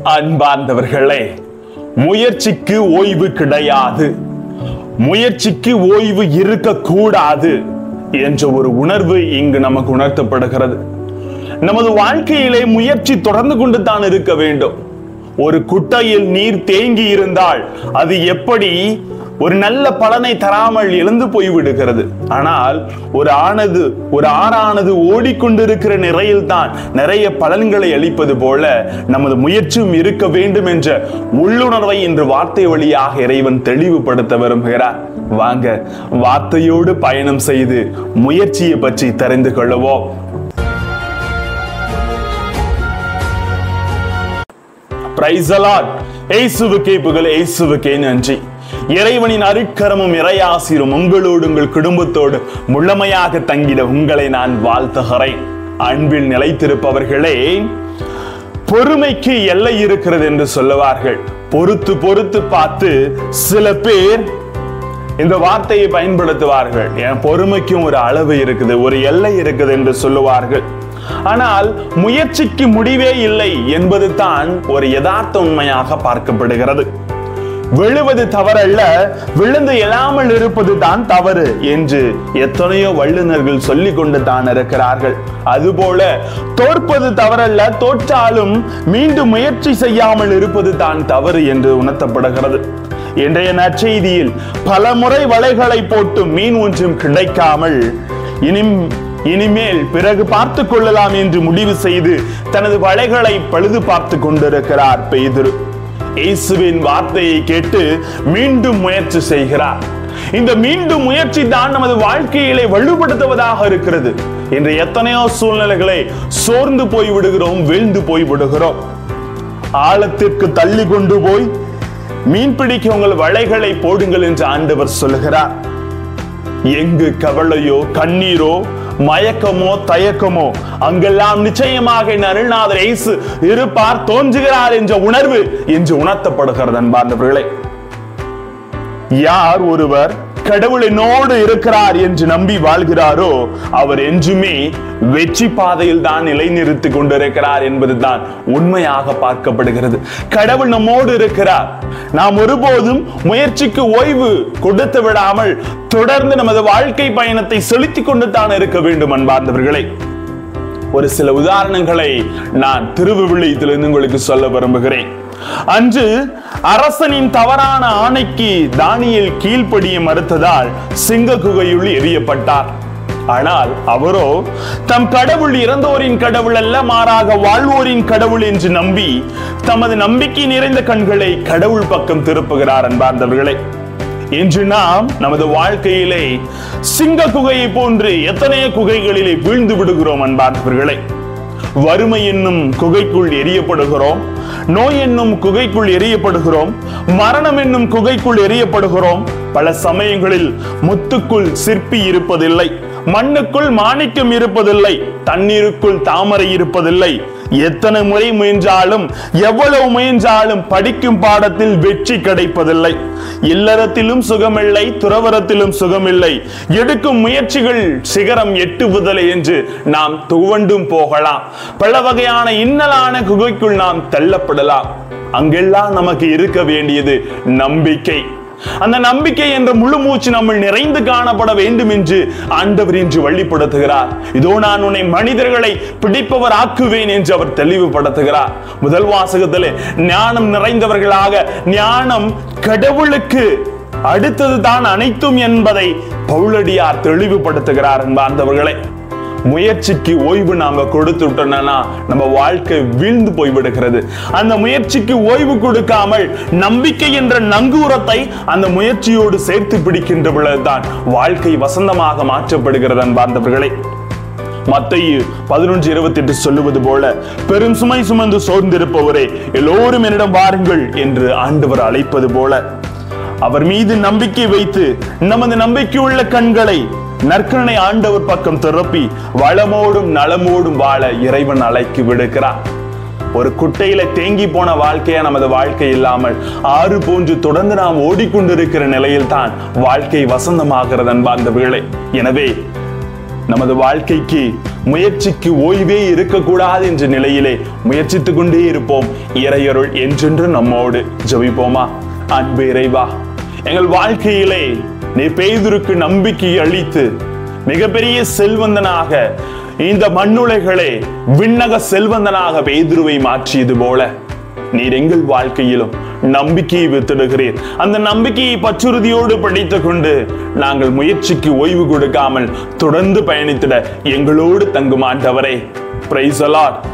அன்பார்ந்தவர்களே, முயற்சிக்கு ஓய்வு கிடையாது, முயற்சிக்கு ஓய்வு இருக்கக்கூடாது என்ற ஒரு உணர்வு இங்கு நமக்கு உணர்த்தப்படுகிறது. நமது வாழ்க்கையிலே முயற்சி தொடர்ந்து கொண்டு தான் இருக்க வேண்டும். ஒரு குட்டையில் நீர் தேங்கி இருந்தால் அது எப்படி ஒரு நல்ல பலனை தராமல் இழந்து போய்விடுகிறது. ஆனால் ஒரு ஆறானது ஓடிக்கொண்டிருக்கிற நிறையில் தான் நிறைய பலன்களை அளிப்பது போல நமது முயற்சியும் இருக்க வேண்டும் என்ற உள்ளுணர்வை இன்று வார்த்தை வழியாக இறைவன் தெளிவுபடுத்த விரும்புகிறார். வாங்க வார்த்தையோடு பயணம் செய்து முயற்சியை பற்றி தெரிந்து கொள்ளுவோம். Praise the Lord. இயேசுவுக்கே புகழ், இயேசுவுக்கே நன்றி. இறைவனின் அருட்கரமும் இறையாசிரும் உங்களோடு உங்கள் குடும்பத்தோடு முழுமையாக தங்கிட உங்களை நான் வாழ்த்துகிறேன். அன்பில் நிலைத்திருப்பவர்களே, பொறுமைக்கு எல்லை இருக்கிறது என்று சொல்லுவார்கள். பொறுத்து பொறுத்து பார்த்து சில பேர் இந்த வார்த்தையை பயன்படுத்துவார்கள். என் பொறுமைக்கும் ஒரு அளவு இருக்குது, ஒரு எல்லை இருக்குது என்று சொல்லுவார்கள். ஆனால் முயற்சிக்கு முடிவே இல்லை என்பது தான் ஒரு யதார்த்த உண்மையாக பார்க்கப்படுகிறது. விழுவது தவறல்ல, விழுந்து எழாமல் இருப்பது தான் தவறு என்று எத்தனையோ வல்லுநர்கள் சொல்லிக் கொண்டு தான் இருக்கிறார்கள். அதுபோல தோற்பது தவறல்ல, தோற்றாலும் மீண்டும் முயற்சி செய்யாமல் இருப்பது தான் தவறு என்று உணர்த்தப்படுகிறது. இன்றைய நற்செய்தியில் பல முறை வலைகளை போட்டு மீன் ஒன்றும் கிடைக்காமல் இனிமேல் பிறகு பார்த்து கொள்ளலாம் என்று முடிவு செய்து தனது வலைகளை பழுது பார்த்து கொண்டிருக்கிறார் பேதுரு. இயேசுவின் வார்த்தையை கேட்டு மீண்டும் முயற்சி செய்கிறார். இந்த மீண்டும் முயற்சி தான் நமது வாழ்க்கையிலே வலுப்படுத்துவதாக இருக்கிறது. இன்று எத்தனையோ சூழ்நிலைகளை சோர்ந்து போய் விடுகிறோம், வீழ்ந்து போய் விடுகிறோம். ஆழத்திற்கு தள்ளி கொண்டு போய் மீன் பிடிக்க உங்கள் வலைகளை போடுங்கள் என்று ஆண்டவர் சொல்லுகிறார். எங்கு கவலையோ கண்ணீரோ மயக்கமோ தயக்கமோ அங்கெல்லாம் நிச்சயமாக அருள்நாதர் இயேசு இருப்பார், தோன்றுகிறார் என்ற உணர்வு என்று உணர்த்தப்படுகிறது. அன்பார்ந்தவர்களே, யார் ஒருவர் கடவுள் என்னோடு இருக்கிறார் என்று நம்பி வாழ்கிறாரோ அவர் என்றுமே வெற்றி பாதையில் தான் நிலைநிறுத்திக் கொண்டிருக்கிறார் என்பதுதான் உண்மையாக பார்க்கப்படுகிறது. கடவுள் நம்மோடு இருக்கிறார். நாம் ஒருபோதும் முயற்சிக்கு ஓய்வு கொடுத்து விடாமல் தொடர்ந்து நமது வாழ்க்கை பயணத்தை செலுத்திக் கொண்டு தான் இருக்க வேண்டும். அன்பார்ந்தவர்களே, ஒரு சில உதாரணங்களை நான் திருவிவிலியத்திலிருந்து உங்களுக்கு சொல்ல விரும்புகிறேன். அன்று அரசனின் தவறான ஆணைக்கு தானியேல் கீழ்ப்படிய மறுத்ததால் சிங்க குகையுள் எறியப்பட்டார். ஆனால் அவரோ தம் கடவுள் இறந்தோரின் கடவுள் அல்ல, மாறாக வாழ்வோரின் கடவுள் என்று நம்பி தமது நம்பிக்கை நிறைந்த கண்களை கடவுள் பக்கம் திருப்புகிறார். அன்பார்ந்தவர்களே, இன்று நாம் நமது வாழ்க்கையிலே சிங்க குகையை போன்று எத்தனைய குகைகளிலே வீழ்ந்து விடுகிறோம். அன்பார்ந்தவர்களே, வறுமை என்னும் குகைக்குள் எரியப்படுகிறோம், நோய் என்னும் குகைக்குள் எரியப்படுகிறோம், மரணம் என்னும் குகைக்குள் எரியப்படுகிறோம். பல சமயங்களில் முத்துக்குள் சிற்பி இருப்பதில்லை, மண்ணுக்குள் மாணிக்கம் இருப்பதில்லை, தண்ணீருக்குள் தாமரை இருப்பதில்லை. எத்தனை முறை முயன்றாலும் எவ்வளவு முயன்றாலும் படிக்கும் பாடத்தில் வெற்றி கிடைப்பதில்லை. இல்லறத்திலும் சுகமில்லை, துறவரத்திலும் சுகமில்லை. எடுக்கும் முயற்சிகள் சிகரம் எட்டுவதில்லை என்று நாம் துவண்டும் போகலாம். பல வகையான இன்னலான குகைக்குள் நாம் தள்ளப்படலாம். அங்கெல்லாம் நமக்கு இருக்க வேண்டியது நம்பிக்கை. அந்த நம்பிக்கை என்ற முழு மூச்சு நம்ம நிறைந்து காணப்பட வேண்டும் என்று ஆண்டவர் இன்று வழிபடுத்துகிறார். இதோ நான் உன்னை மனிதர்களை பிடிப்பவர் ஆக்குவேன் என்று அவர் தெளிவுபடுத்துகிறார். முதல் வாசகத்திலே ஞானம் நிறைந்தவர்களாக, ஞானம் கடவுளுக்கு அடுத்தது தான் அனைத்தும் என்பதை பவுலடியார் தெளிவுபடுத்துகிறார். அன்பார்ந்தவர்களே, முயற்சிக்கு ஓய்வு நாம கொடுத்துட்டோம்னா நம்ம வாழ்க்கை வீழ்ந்து போய்விடுகிறது. அந்த முயற்சிக்கு ஓய்வு கொடுக்காமல் நம்பிக்கை என்ற நங்கூரத்தை அந்த முயற்சியோடு சேர்த்து பிடிக்கின்ற பொழுதுதான் வாழ்க்கை வசந்தமாக மாற்றப்படுகிறது. அன்பார்ந்தவர்களே, மத்தேயு 11:28 சொல்லுவது போல, பெரும் சுமை சுமந்து சோர்ந்திருப்பவரே எல்லோரும் என்னிடம் வாருங்கள் என்று ஆண்டவர் அழைப்பது போல அவர் மீது நம்பிக்கை வைத்து நமது நம்பிக்கையுள்ள கண்களை நற்கருணை ஆண்டவர் பக்கம் திருப்பி வளமோடும் நலமோடும் வாழ இறைவன் அழைக்கு விடுக்கிறார். ஒரு குட்டையில தேங்கி போன வாழ்க்கையா நமது வாழ்க்கை இல்லாமல் ஆறு போன்று தொடர்ந்து நாம் ஓடிக்கொண்டிருக்கிற நிலையில் தான் வாழ்க்கை வசந்தமாகிறது. அன்பார்ந்தவர்களே, எனவே நமது வாழ்க்கைக்கு முயற்சிக்கு ஓய்வே இருக்கக்கூடாது என்ற நிலையிலே முயற்சித்துக் கொண்டே இருப்போம். இறையருள் என்றென்று நம்மோடு. ஜெபிப்போமா? அன்பு இறைவா, எங்கள் வாழ்க்கையிலே நீ பேதுருக்கு நம்பிக்கை அளித்து மிகப்பெரிய செல்வந்தனாக, இந்த மண்ணுலகளே விண்ணக செல்வந்தனாக பேதுருவை மாற்றியது போல நீர் எங்கள் வாழ்க்கையிலும் நம்பிக்கையை வித்திடுகிறீர். அந்த நம்பிக்கையை பற்றுறுதியோடு படித்துக் கொண்டு நாங்கள் முயற்சிக்கு ஓய்வு கொடுக்காமல் தொடர்ந்து பயணித்திட எங்களோடு தங்கும் ஆண்டவரே. Praise the Lord.